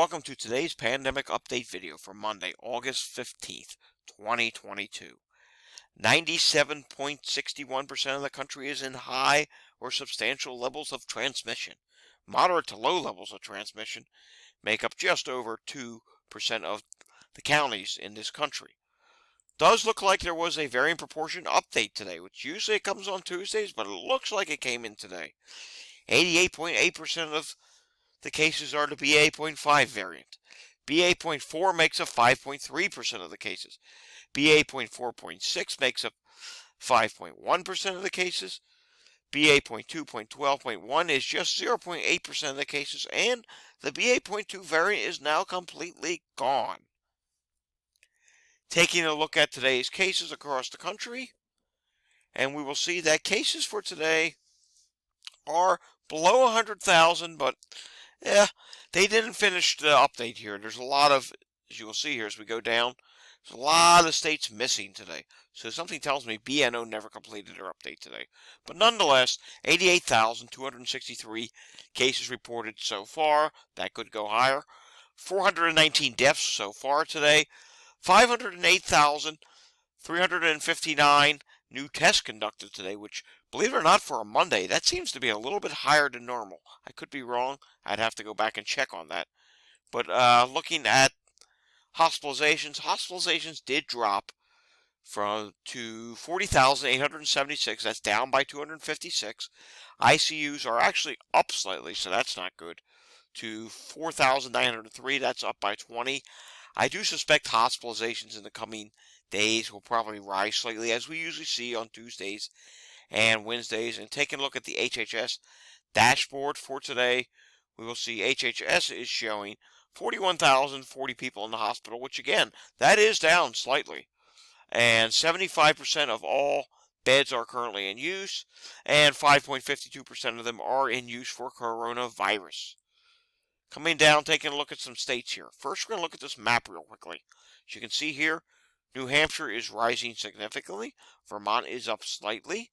welcome to today's pandemic update video for Monday, August 15th, 2022. 97.61% of the country is in high or substantial levels of transmission. Moderate to low levels of transmission make up just over 2% of the counties in this country. Does look like there was a varying proportion update today, which usually it comes on Tuesdays, but it looks like it came in today. 88.8% of the cases are the BA.5 variant. BA.4 makes up 5.3% of the cases. BA.4.6 makes up 5.1% of the cases. BA.2.12.1 is just 0.8% of the cases, and the BA.2 variant is now completely gone. Taking a look at today's cases across the country, and we will see that cases for today are below 100,000, but they didn't finish the update here. There's a lot of, as you will see here as we go down, there's a lot of states missing today. So something tells me BNO never completed their update today. But nonetheless, 88,263 cases reported so far. That could go higher. 419 deaths so far today. 508,359 new tests conducted today, which, believe it or not, for a Monday, that seems to be a little bit higher than normal. I could be wrong. I'd have to go back and check on that. But looking at hospitalizations did drop to 40,876. That's down by 256. ICUs are actually up slightly, so that's not good, to 4,903. That's up by 20. I do suspect hospitalizations in the coming days will probably rise slightly, as we usually see on Tuesdays and Wednesdays. And taking a look at the HHS dashboard for today, we will see HHS is showing 41,040 people in the hospital, which again, that is down slightly. And 75% of all beds are currently in use, and 5.52% of them are in use for coronavirus. Coming down, taking a look at some states here. First, we're going to look at this map real quickly. As you can see here, New Hampshire is rising significantly. Vermont is up slightly.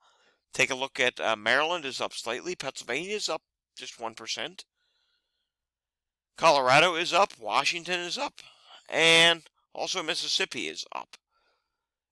Take a look at Maryland is up slightly. Pennsylvania is up just 1%. Colorado is up. Washington is up. And also Mississippi is up.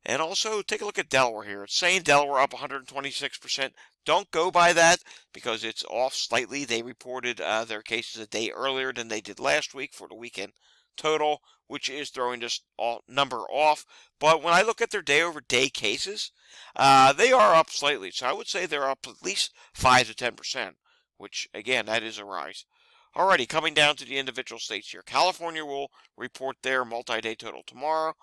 And also, take a look at Delaware here. It's saying Delaware up 126%. Don't go by that because it's off slightly. They reported their cases a day earlier than they did last week for the weekend total, which is throwing this number off. But when I look at their day-over-day cases, they are up slightly. So I would say they're up at least 5 to 10%, which, again, that is a rise. Alrighty, coming down to the individual states here. California will report their multi-day total tomorrow.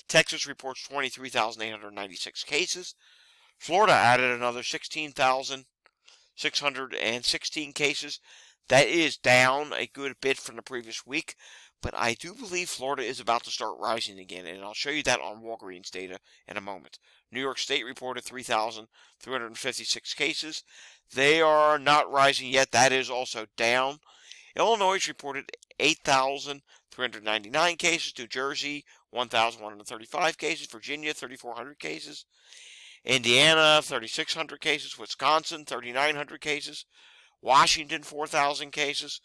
Texas reports 23,896 cases. Florida added another 16,616 cases. That is down a good bit from the previous week, but I do believe Florida is about to start rising again, and I'll show you that on Walgreens data in a moment. New York State reported 3,356 cases. They are not rising yet. That is also down. Illinois reported 8,399 cases. New Jersey, 1,135 cases. Virginia, 3,400 cases. Indiana, 3,600 cases. Wisconsin, 3,900 cases. Washington, 4,000 cases.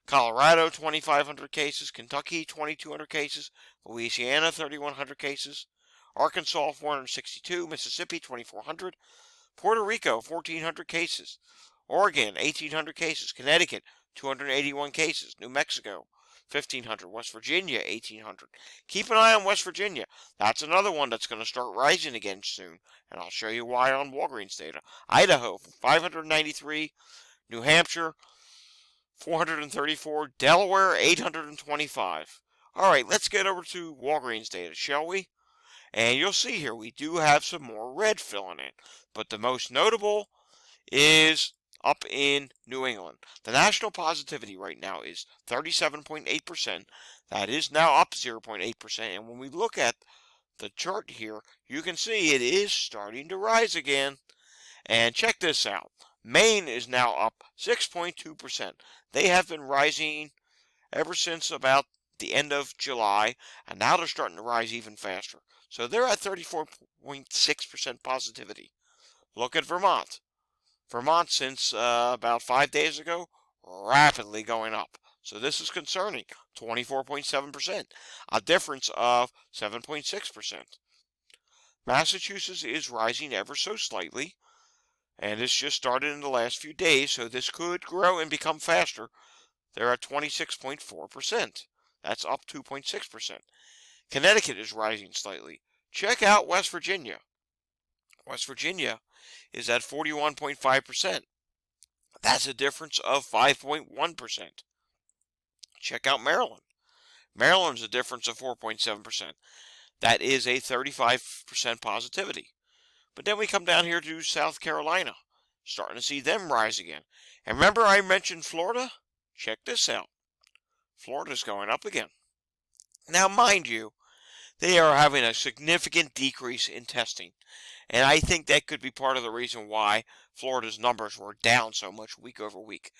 Colorado, 2,500 cases. Kentucky, 2,200 cases. Louisiana, 3,100 cases. Arkansas, 462. Mississippi, 2,400. Puerto Rico, 1,400 cases. Oregon, 1,800 cases. Connecticut, 281 cases. New Mexico, 1,500. West Virginia, 1,800. Keep an eye on West Virginia. That's another one that's going to start rising again soon, and I'll show you why on Walgreens data. Idaho, 593. New Hampshire, 434. Delaware, 825. All right, let's get over to Walgreens data, shall we? And you'll see here we do have some more red filling in, but the most notable is up in New England. The national positivity right now is 37.8%. That is now up 0.8%. And when we look at the chart here, you can see it is starting to rise again. And check this out. Maine is now up 6.2%. They have been rising ever since about the end of July, and now they're starting to rise even faster. So they're at 34.6% positivity. Look at Vermont. Vermont, since about 5 days ago, rapidly going up. So this is concerning. 24.7%, a difference of 7.6%. Massachusetts is rising ever so slightly, and this just started in the last few days, so this could grow and become faster. They're at 26.4%. That's up 2.6%. Connecticut is rising slightly. Check out West Virginia. West Virginia is at 41.5%. That's a difference of 5.1%. Check out Maryland. Maryland's a difference of 4.7%. That is a 35% positivity. But then we come down here to South Carolina, starting to see them rise again. And remember I mentioned Florida? Check this out. Florida's going up again. Now, mind you, they are having a significant decrease in testing. And I think that could be part of the reason why Florida's numbers were down so much week over week.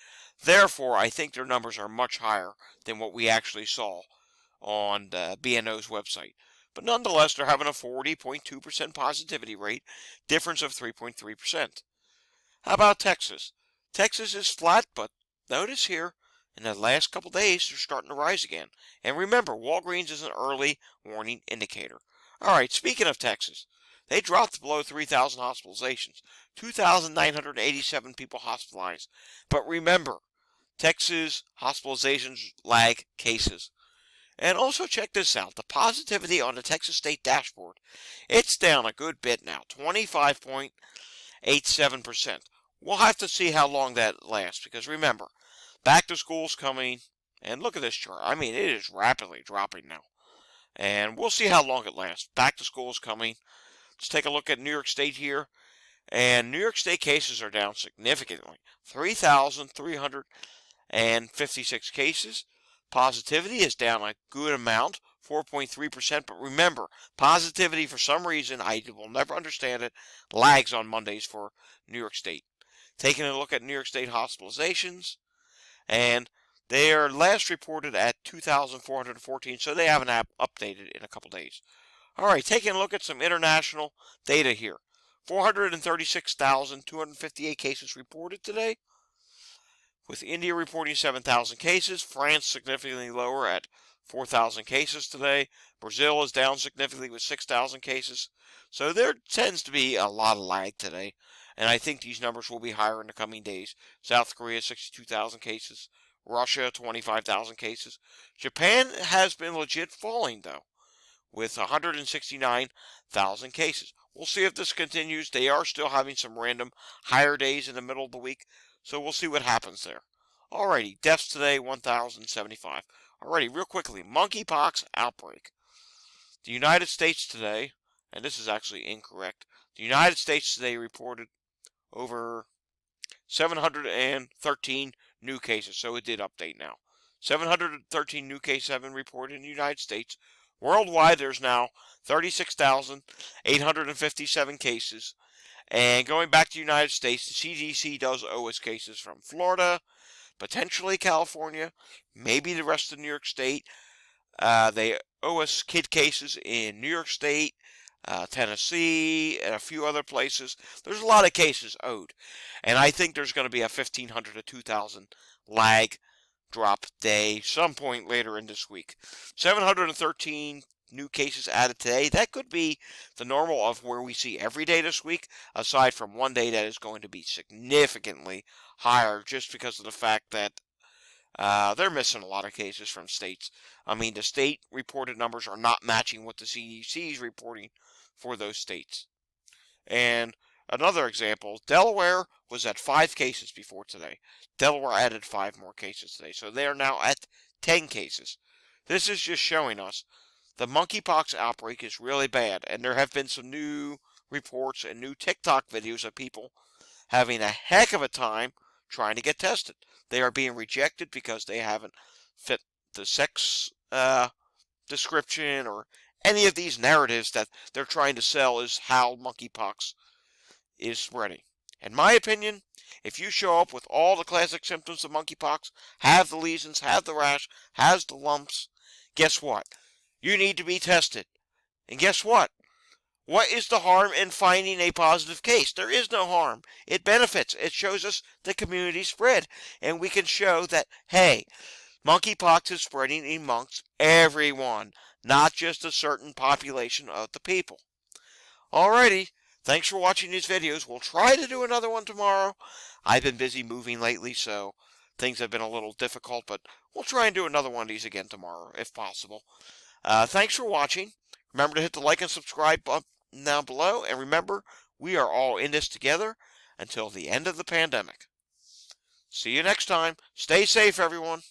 Therefore, I think their numbers are much higher than what we actually saw on the BNO's website. But nonetheless, they're having a 40.2% positivity rate, difference of 3.3%. How about Texas? Texas is flat, but notice here, in the last couple days, they're starting to rise again. And remember, Walgreens is an early warning indicator. All right, speaking of Texas, they dropped below 3,000 hospitalizations, 2,987 people hospitalized. But remember, Texas hospitalizations lag cases. And also check this out, the positivity on the Texas State dashboard. It's down a good bit now, 25.87%. We'll have to see how long that lasts, because remember, back to school's coming, and look at this chart. I mean, it is rapidly dropping now. And we'll see how long it lasts. Back to school's coming. Let's take a look at New York State here. And New York State cases are down significantly. 3,356 cases. Positivity is down a good amount, 4.3%. But remember, positivity, for some reason, I will never understand it, lags on Mondays for New York State. Taking a look at New York State hospitalizations, and they are last reported at 2,414, so they haven't updated in a couple days. All right, taking a look at some international data here. 436,258 cases reported today, with India reporting 7,000 cases. France significantly lower at 4,000 cases today. Brazil is down significantly with 6,000 cases. So there tends to be a lot of lag today, and I think these numbers will be higher in the coming days. South Korea, 62,000 cases. Russia, 25,000 cases. Japan has been legit falling, though, with 169,000 cases. We'll see if this continues. They are still having some random higher days in the middle of the week, so we'll see what happens there. Alrighty, deaths today, 1,075. Alrighty, real quickly, monkeypox outbreak. The United States today, and this is actually incorrect, the United States today reported over 713 new cases, so it did update now. 713 new cases have been reported in the United States. Worldwide, there's now 36,857 cases. And going back to the United States, the CDC does owe us cases from Florida, potentially California, maybe the rest of New York State. They owe us kid cases in New York State, Tennessee, and a few other places. There's a lot of cases owed. And I think there's going to be a 1,500 to 2,000 lag drop day some point later in this week. 713 new cases added today. That could be the normal of where we see every day this week, aside from one day that is going to be significantly higher just because of the fact that they're missing a lot of cases from states. I mean, the state reported numbers are not matching what the CDC is reporting for those states. And another example, Delaware was at 5 cases before today. Delaware added 5 more cases today, so they are now at 10 cases. This is just showing us the monkeypox outbreak is really bad, and there have been some new reports and new TikTok videos of people having a heck of a time trying to get tested. They are being rejected because they haven't fit the sex description or any of these narratives that they're trying to sell is how monkeypox is spreading. In my opinion, if you show up with all the classic symptoms of monkeypox, have the lesions, have the rash, has the lumps, guess what? You need to be tested. And guess what? What is the harm in finding a positive case? There is no harm. It benefits. It shows us the community spread. And we can show that, hey, Monkeypox is spreading amongst everyone, not just a certain population of the people. Alrighty, thanks for watching these videos. We'll try to do another one tomorrow. I've been busy moving lately, so things have been a little difficult, but we'll try and do another one of these again tomorrow, if possible. Thanks for watching. Remember to hit the like and subscribe button down below, and remember, we are all in this together until the end of the pandemic. See you next time. Stay safe, everyone.